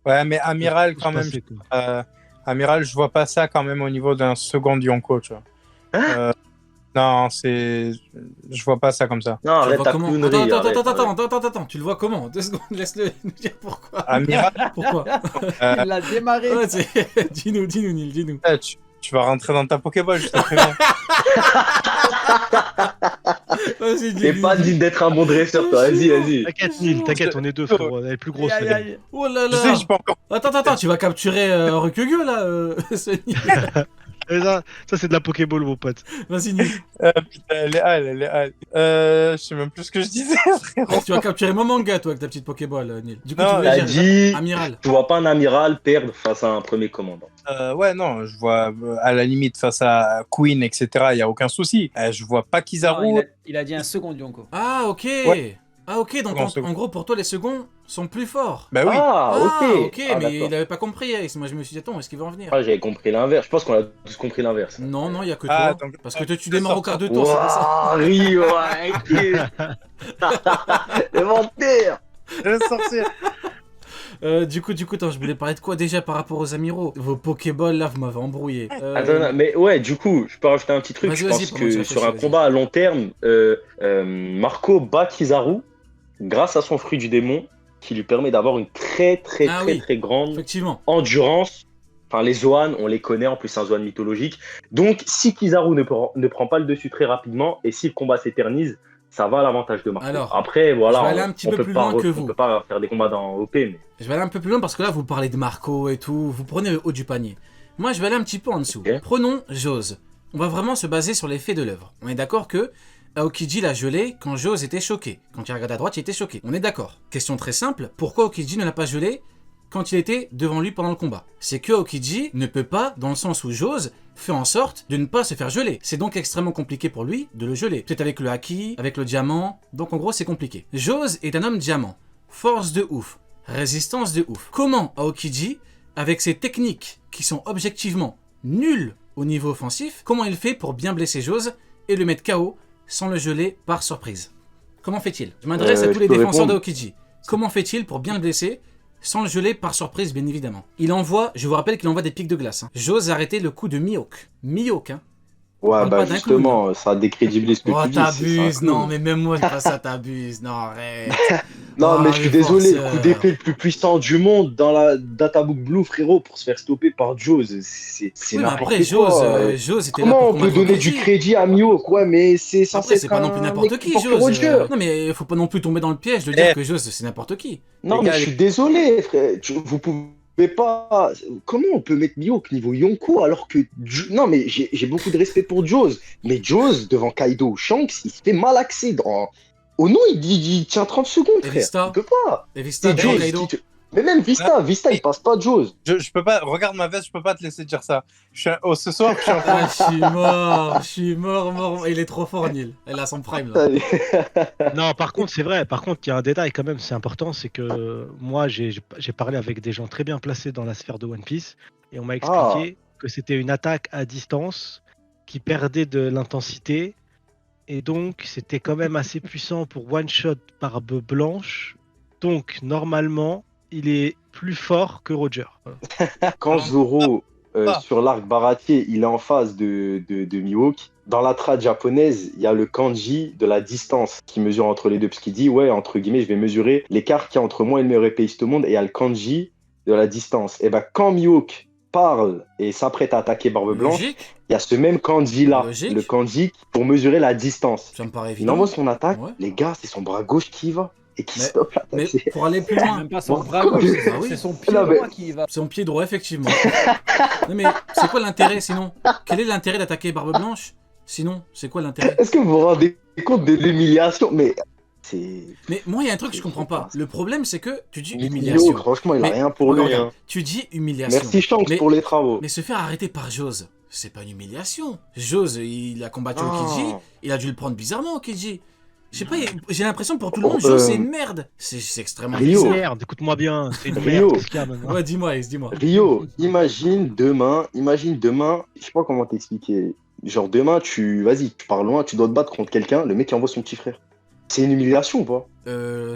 Ouais, mais Amiral, Faut se quand même, passer, quoi. Amiral, je vois pas ça quand même au niveau d'un second Yonko, tu vois. Hein? Euh, non, je vois pas ça comme ça. Non, Tu le arrête vois ta comment? Attends, clownerie, attends, attends, arrête, attends, arrête. attends, attends, attends, tu le vois comment? 2 secondes, laisse-le nous dire pourquoi. Amiral, Pourquoi? euh, Il l'a démarré. Ouais, dis-nous, Nil, dis-nous. tu vas rentrer dans ta Pokéball, je te préviens. Vas-y, T'es dis pas digne d'être un bon dresseur, toi. Vas-y, vas-y. T'inquiète, Neil, t'inquiète, on est deux, frérot. Elle est plus grosse, Aïe, la aïe, gamme. aïe. Oh là Je sais là. que je peux encore. Attends, tu vas capturer Ryukyu là, Sony. Et ça c'est de la Pokéball, mon pote. Vas-y, Nil. Putain, elle est hal. Je sais même plus ce que je disais, frérot. Tu vas capturer mon manga, toi, avec ta petite Pokéball, Nil. Du coup, Non, tu voulais T'as dire dit, Amiral. tu vois pas un amiral perdre face à un premier commandant. Ouais, non, je vois à la limite face à Queen, etc. Il y a aucun souci. Je vois pas Non, Kizaru. il a dit un second Yonko. Ah, ok. Ouais. Ah, ok, donc en gros, pour toi, les seconds sont plus forts. Bah oui. Ah, ok. Ah, mais d'accord. il avait pas compris. Moi, je me suis dit, attends, est-ce qu'il va en venir? Ah, j'avais compris l'inverse. Je pense qu'on a tous compris l'inverse. Non, il y a que Ah, toi. donc- Parce que toi, tu démarres au quart de tour, c'était ça. Wouah, Rio, arrêtez. Le menteur. Je vais sortir. Du coup, attends, je voulais parler de quoi déjà par rapport aux amiraux? Vos Pokéballs, là, vous m'avez embrouillé. Attends, non, mais ouais, du coup, je peux rajouter un petit truc. Vas-y, Je vas-y, pense pendant que tu que sur réfléchis, un vas-y. combat à long terme, Marco bat Kizaru grâce à son fruit du démon qui lui permet d'avoir une très Ah oui. très grande Effectivement. endurance. Enfin, les Zoan, on les connaît, en plus c'est un Zoan mythologique. Donc, si Kizaru ne prend pas le dessus très rapidement et si le combat s'éternise, ça va à l'avantage de Marco. Alors, après, voilà, je vais aller un petit on peu peut plus pas loin que on vous. peut pas faire des combats dans OP, mais Je vais aller un peu plus loin parce que là, vous parlez de Marco et tout. Vous prenez le haut du panier. Moi, je vais aller un petit peu en dessous. Ok. Prenons Jose. On va vraiment se baser sur les faits de l'œuvre. On est d'accord que Aokiji l'a gelé quand Jose était choqué. Quand il regarde à droite, il était choqué. On est d'accord. Question très simple. Pourquoi Aokiji ne l'a pas gelé quand il était devant lui pendant le combat? C'est que Aokiji ne peut pas, dans le sens où Jose fait en sorte de ne pas se faire geler. C'est donc extrêmement compliqué pour lui de le geler. Peut-être avec le haki, avec le diamant. Donc en gros, c'est compliqué. Jose est un homme diamant. Force de ouf. Résistance de ouf. Comment Aokiji, avec ses techniques qui sont objectivement nulles au niveau offensif, comment il fait pour bien blesser Jose et le mettre KO sans le geler par surprise? Comment fait-il? Je m'adresse à tous je les peux défenseurs répondre. d'Aokiji. Comment fait-il pour bien le blesser sans le geler par surprise, bien évidemment? Il envoie, je vous rappelle qu'il envoie des pics de glace. J'ose arrêter le coup de Mihawk. Mihawk, hein. ouais, Parle bah pas d'un justement, ça décrédibilise ce que Oh, tu dis. c'est un t'abuses, clown. non, mais même moi, pas ça, t'abuses. Non, arrête. Non, Ah, mais je suis les désolé, le forceurs. coup d'épée le plus puissant du monde dans la Databook Blue, frérot, pour se faire stopper par Jose, c'est Oui, mais n'importe après, quoi. Jose était là Comment pour on peut combattre donner Aokiji. du crédit à Mihawk? Ouais, mais c'est censé Après, c'est être pas non plus un n'importe mec qui, fort que Jose. Roger. Non, mais faut pas non plus tomber dans le piège de dire Eh. que Jose, c'est n'importe qui. Non, Les mais gars, je suis désolé, frère. Vous pouvez pas. Comment on peut mettre Mihawk niveau Yonko alors que. Non, mais j'ai beaucoup de respect pour Jose. Mais Jose, devant Kaido ou Shanks, il se fait malaxer. Ono, il tient 30 secondes, Et frère. Vista Il peut pas. Et Vista, C'est devant Jose. Kaido. Mais même Vista, il passe pas Jose. Je peux pas. Regarde ma veste, je peux pas te laisser dire ça. Ce soir, je suis en train Ah, je suis mort. Il est trop fort, Neil. Elle a son prime, là. Non, par contre, c'est vrai. Par contre, il y a un détail quand même, c'est important, c'est que moi, j'ai parlé avec des gens très bien placés dans la sphère de One Piece et on m'a expliqué que c'était une attaque à distance qui perdait de l'intensité et donc c'était quand même assez puissant pour one shot Barbe Blanche. Donc normalement, il est plus fort que Roger. Voilà. Quand Zoro, Ah. sur l'arc baratier, il est en face de Mihawk, dans la trad japonaise, il y a le kanji de la distance qui mesure entre les deux. Parce qu'il dit, ouais, entre guillemets, je vais mesurer l'écart qu'il y a entre moi et le meilleur épéiste au monde. Et il y a le kanji de la distance. Et ben quand Mihawk parle et s'apprête à attaquer Barbe Blanche, Logique, il y a ce même kanji-là, Logique. le kanji pour mesurer la distance. ça me paraît Il évident. envoie son attaque, Ouais. les gars, c'est son bras gauche qui y va et qui Mais- stoppe l'attaque. Mais C'est- pour aller plus C'est loin, même pas son Bon, bras gauche, ah oui. c'est son pied Non, mais- droit qui y va. son pied droit, effectivement. Non, mais c'est quoi l'intérêt, sinon? Quel est l'intérêt d'attaquer Barbe Blanche? Sinon, c'est quoi l'intérêt? Est-ce que vous vous rendez compte de l'humiliation? Mais c'est... Mais moi, il y a un truc que je comprends pas. Le problème, c'est que tu dis Mihawk, humiliation. franchement, il a Mais- rien pour lui. Regarde, Hein. tu dis humiliation. Merci Shanks Mais- pour les travaux. Mais se faire arrêter par Jose, c'est pas une humiliation. Jose, il a combattu Ah. Okiji, il a dû le prendre bizarrement, Okiji. Je sais pas, j'ai l'impression pour tout le monde, Oh, Jose, c'est une merde. C'est extrêmement Rio. bizarre. Merde, écoute-moi bien. C'est une Rio. merde. Qu'est-ce qu'il y a maintenant Ouais, dis-moi, Ace, dis-moi. Rio, imagine demain, je sais pas comment t'expliquer. Genre demain, vas-y, tu pars loin, tu dois te battre contre quelqu'un, le mec il envoie son petit frère. C'est une humiliation ou pas?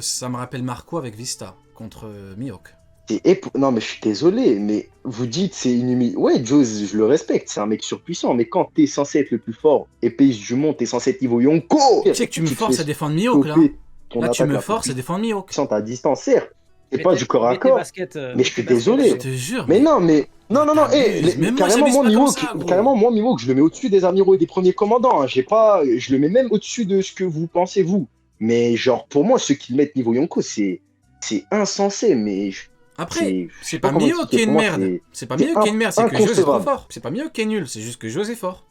Ça me rappelle Marco avec Vista contre Mihawk. Non, mais je suis désolé, mais vous dites c'est une humiliation. Ouais, Jaws, je le respecte, c'est un mec surpuissant, mais quand t'es censé être le plus fort épéiste du monde, t'es censé être niveau Yonko. Tu sais que tu me forces à défendre Mihawk là. Là, tu me forces à défendre Mihawk. Puissante à distance, certes. C'est pas du corps à corps. Mais je suis désolé. Je te jure. Mais non, mais. Non, Même moi, carrément, moi, Mihawk, je le mets au-dessus des amiraux et des premiers commandants. Hein. Je le mets même au-dessus de ce que vous pensez, vous. Mais genre, pour moi, ceux qui le mettent niveau Yonko, c'est insensé, mais. Après, c'est pas Mihawk qui est une merde. C'est pas Mihawk qui est une merde, c'est que Jaws est trop fort. C'est pas Mihawk qui est nul, c'est juste que Jaws est fort.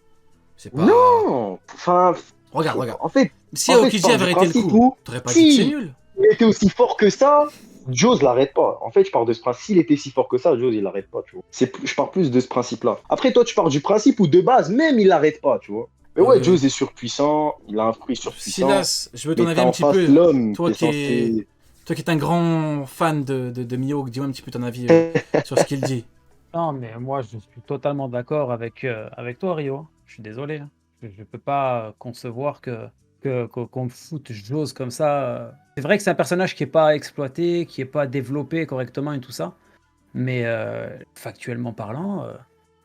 C'est pas. Non. Enfin. Regarde. En fait, si Aokiji avait arrêté le coup, t'aurais pas dit que c'est nul. Il était aussi fort que ça. Jaws l'arrête pas. En fait, je pars de ce principe. S'il était si fort que ça, Jaws, il l'arrête pas, tu vois. Je pars plus de ce principe-là. Après, toi, tu pars du principe où de base, même, il l'arrête pas, tu vois. Mais ouais, Jaws est surpuissant. Il a un fruit surpuissant. Silas, je veux ton avis un petit peu. Toi qui es un grand fan de Mihawk, dis-moi un petit peu ton avis sur ce qu'il dit. Non, mais moi, je suis totalement d'accord avec toi, Rio. Je suis désolé. Je peux pas concevoir qu'on foute Jaws comme ça. C'est vrai que c'est un personnage qui est pas exploité, qui est pas développé correctement et tout ça. Mais factuellement parlant,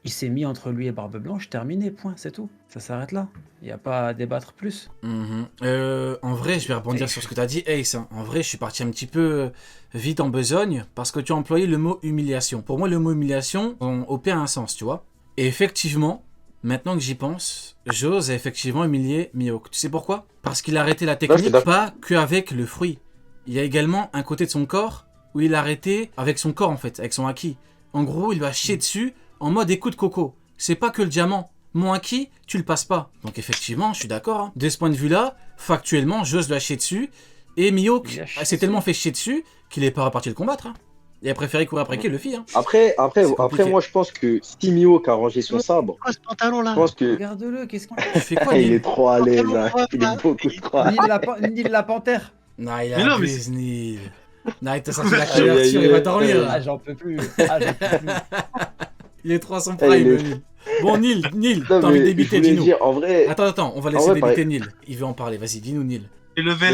il s'est mis entre lui et Barbe Blanche, terminé, point, c'est tout. Ça s'arrête là. Il n'y a pas à débattre plus. En vrai, je vais rebondir sur ce que tu as dit, Ace. Hein. En vrai, je suis parti un petit peu vite en besogne parce que tu as employé le mot humiliation. Pour moi, le mot humiliation opère un sens, tu vois. Et effectivement, maintenant que j'y pense, Jaws a effectivement humilié Mihawk. Tu sais pourquoi? Parce qu'il a arrêté la technique pas qu'avec le fruit. Il y a également un côté de son corps où il a arrêté avec son corps en fait, avec son haki. En gros, il va chier dessus en mode écoute Coco. C'est pas que le diamant. Mon haki, tu le passes pas. Donc effectivement, je suis d'accord. Hein. De ce point de vue-là, factuellement, Jaws lui a chié dessus. Et Mihawk s'est tellement fait chier dessus qu'il est pas reparti le combattre. Hein. Il a préféré courir après qui, Luffy. Hein. Après, moi, je pense que si Mihawk a rangé son sabre, Quoi ce pantalon là? je pense que Regarde-le, qu'est-ce qu'il Tu fais quoi, il Nil? est trop à l'aise. Là. Il est beaucoup trop à l'aise. Nil la panthère. Non, il a abusé, Nil. Non, il t'a sorti la couverture, il va dormir. Ah, j'en peux plus. Il est trop à son prime, Nil. Bon, Nil, t'as envie de débiter, dis-nous. En vrai... Attends, on va laisser débiter Nil. Il veut en parler, vas-y, dis-nous, Nil. J'ai levé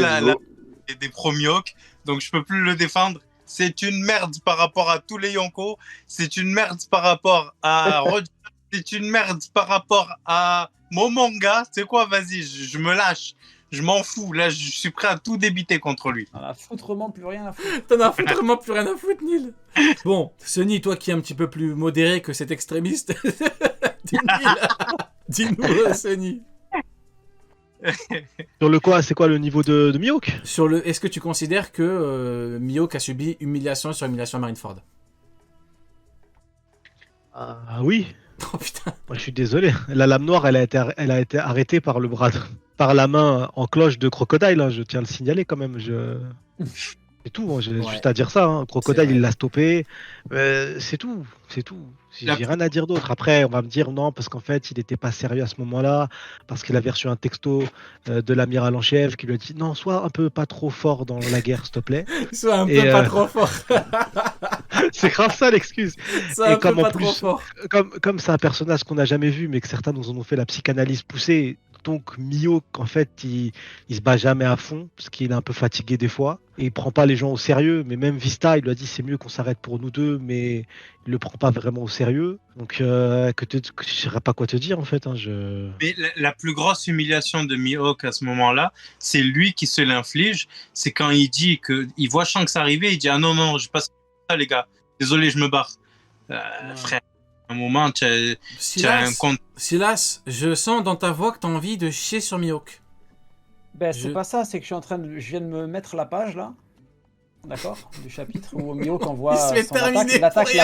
des pro-Mihawk, donc je peux plus le défendre. C'est une merde par rapport à tous les Yonko. C'est une merde par rapport à Roger. C'est une merde par rapport à Momonga. C'est quoi, vas-y, je me lâche. Je m'en fous. Là, je suis prêt à tout débiter contre lui. T'en as foutrement plus rien à foutre. T'en as foutrement plus rien à foutre, Nil. Bon, Sonny, toi qui es un petit peu plus modéré que cet extrémiste, dis-nous, Sonny. Sur le quoi, c'est quoi le niveau de Mihawk? Est-ce que tu considères que Mihawk a subi humiliation sur humiliation à Marineford? Ah oui. Oh putain. Moi, je suis désolé. La lame noire, elle a été arrêtée par le bras, par la main en cloche de Crocodile. Hein. Je tiens à le signaler quand même. C'est tout. Hein. J'ai juste à dire ça. Hein. Crocodile, il l'a stoppé. C'est tout. J'ai rien à dire d'autre. Après, on va me dire non, parce qu'en fait, il n'était pas sérieux à ce moment-là, parce qu'il avait reçu un texto de l'amiral en chef qui lui a dit non, sois un peu pas trop fort dans la guerre, s'il te plaît. Sois un peu pas trop fort. C'est grave ça l'excuse. Sois un peu pas trop fort. Comme c'est un personnage qu'on n'a jamais vu, mais que certains nous en ont fait la psychanalyse poussée. Donc Mihawk, en fait, il se bat jamais à fond, parce qu'il est un peu fatigué des fois. Et il prend pas les gens au sérieux, mais même Vista, il lui a dit c'est mieux qu'on s'arrête pour nous deux, mais il le prend pas vraiment au sérieux. Donc je saurais pas quoi te dire en fait. Hein, Mais la plus grosse humiliation de Mihawk à ce moment-là, c'est lui qui se l'inflige. C'est quand il dit qu'il voit Shanks arriver, il dit ah non, je passe ça les gars, désolé, je me barre. Frère, à un moment, tu as un compte. Silas, je sens dans ta voix que tu as envie de chier sur Mihawk. Ben, c'est pas ça, c'est que je viens de me mettre la page là, d'accord, du chapitre où Mihawk envoie son attaque, l'attaque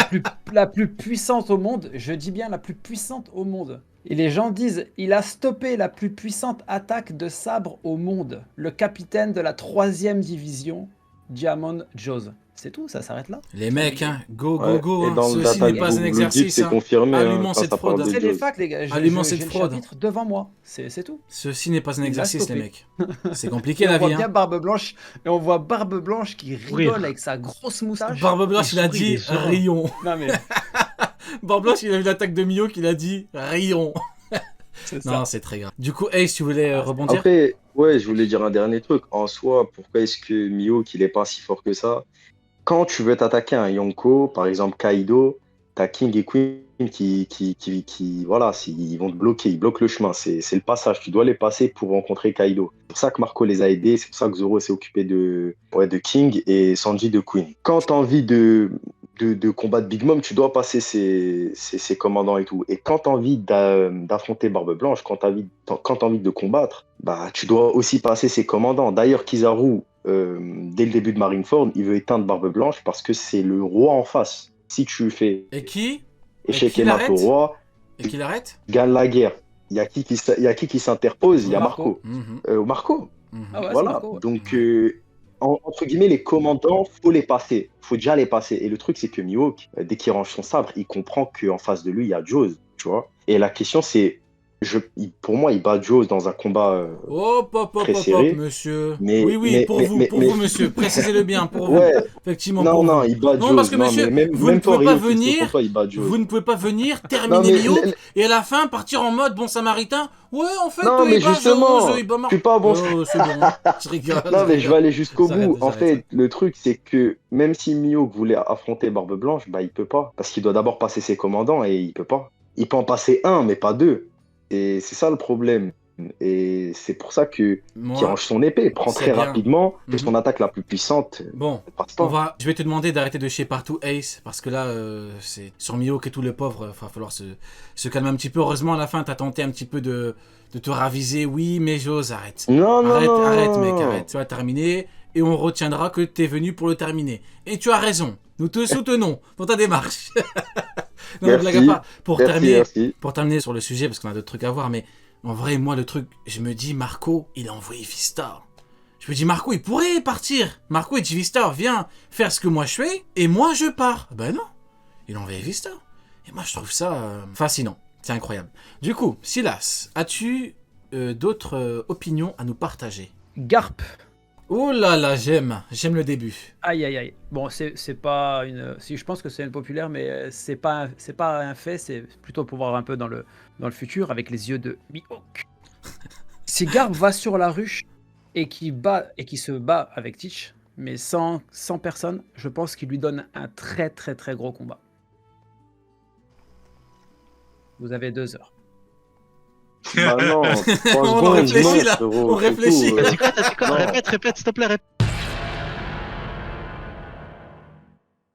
la plus puissante au monde, je dis bien la plus puissante au monde. Et les gens disent, il a stoppé la plus puissante attaque de sabre au monde, le capitaine de la 3e division, Diamond Jaws. C'est tout, ça s'arrête là. Les mecs, hein, go. Et dans le Ceci n'est pas un exercice. C'est confirmé. Allumons cette fraude. C'est les facts, les gars. Allumons cette fraude. J'ai le chapitre devant moi. C'est tout. Ceci n'est pas un exercice, les mecs. C'est compliqué la vie. On voit bien Barbe Blanche. Et on voit Barbe Blanche qui rigole avec sa grosse moustache. Barbe Blanche, il a dit rions. Non mais. Barbe Blanche, il a vu l'attaque de Mihawk, il a dit rions. Non, c'est très grave. Du coup, Ace, tu voulais rebondir? Après, ouais, je voulais dire un dernier truc. En soi, pourquoi est-ce que Mihawk, il est pas si fort que ça? quand tu veux t'attaquer à un Yonko, par exemple Kaido, t'as King et Queen voilà, ils vont te bloquer, ils bloquent le chemin. C'est le passage. Tu dois les passer pour rencontrer Kaido. C'est pour ça que Marco les a aidés. C'est pour ça que Zoro s'est occupé de King et Sanji de Queen. Quand tu as envie de combattre Big Mom, tu dois passer ces commandants et tout. Et quand tu as envie d'affronter Barbe Blanche, quand tu as envie de combattre, bah, tu dois aussi passer ces commandants. D'ailleurs, Kizaru, dès le début de Marineford, il veut éteindre Barbe Blanche parce que c'est le roi en face. Si tu fais Et qui échec et mat au roi, Et qui l'arrête gagne la guerre. Il y a qui s'interpose? Il y a Marco. Marco. Ah ouais, c'est Voilà. Marco, ouais. Donc, entre guillemets, les commandants, faut les passer. Faut déjà les passer. Et le truc, c'est que Mihawk, dès qu'il range son sabre, il comprend qu'en face de lui, il y a Jaws, tu vois. Et la question, c'est, pour moi, il bat Jaws dans un combat très serré. monsieur. Mais- Oui, pour vous, mais- monsieur. Précisez-le bien, pour Ouais, vous. Effectivement, non, pour non, vous. il bat Non, Jaws. parce que, Non, monsieur, mais vous ne toi, pouvez pas Rio, venir- pour toi, il bat Jaws. Vous ne pouvez pas venir Non, terminer mais- Mihawk et à la fin partir en mode bon samaritain. Ouais, en fait, Non, mais il bat justement, Jaws, il bat je suis pas bon. Oh, c'est bon. Je rigole. Non, mais je vais aller jusqu'au J'arrête, bout. En j'arrête. fait, le truc, c'est que même si Mihawk voulait affronter Barbe Blanche, bah, il peut pas. Parce qu'il doit d'abord passer ses commandants et il peut pas. Il peut en passer un, mais pas deux. Et c'est ça le problème. Et c'est pour ça qu'il Moi, range son épée, prend c'est très bien. rapidement, Mhm. et son attaque la plus puissante bon, passe pas. je vais te demander d'arrêter de chier partout, Ace, parce que là, c'est sur Mihawk et tout le pauvre, il va falloir se calmer un petit peu. Heureusement, à la fin, t'as tenté un petit peu de te raviser. Oui, mais j'ose, arrête. Non, non, Arrête, non. arrête, mec, arrête. Tu vas terminer et on retiendra que t'es venu pour le terminer. Et tu as raison. Nous te soutenons dans ta démarche. Non, Merci. blague à part. Merci. Pour terminer sur le sujet, parce qu'on a d'autres trucs à voir, mais en vrai, moi, le truc, je me dis, Marco, il a envoyé Vistar. Je me dis, Marco, il pourrait partir. Marco, il dit, Vistar, viens faire ce que moi je fais, et moi, je pars. Ben non, il a envoyé Vistar. Et moi, je trouve ça fascinant. C'est incroyable. Du coup, Silas, as-tu d'autres opinions à nous partager? Garp. Oh là là, j'aime le début. Aïe aïe aïe. Bon, c'est pas une. Si je pense que c'est une populaire, mais c'est pas un fait. C'est plutôt pour voir un peu dans le futur avec les yeux de Mihawk. Si Garp va sur la ruche et qui se bat avec Teach, mais sans personne, je pense qu'il lui donne un très très très gros combat. Vous avez 2 heures. Bah non, 3 On secondes, réfléchit, non, là. frérot, On c'est réfléchit. tout. T'as dit quoi? Non. Répète, s'il te plaît, répète.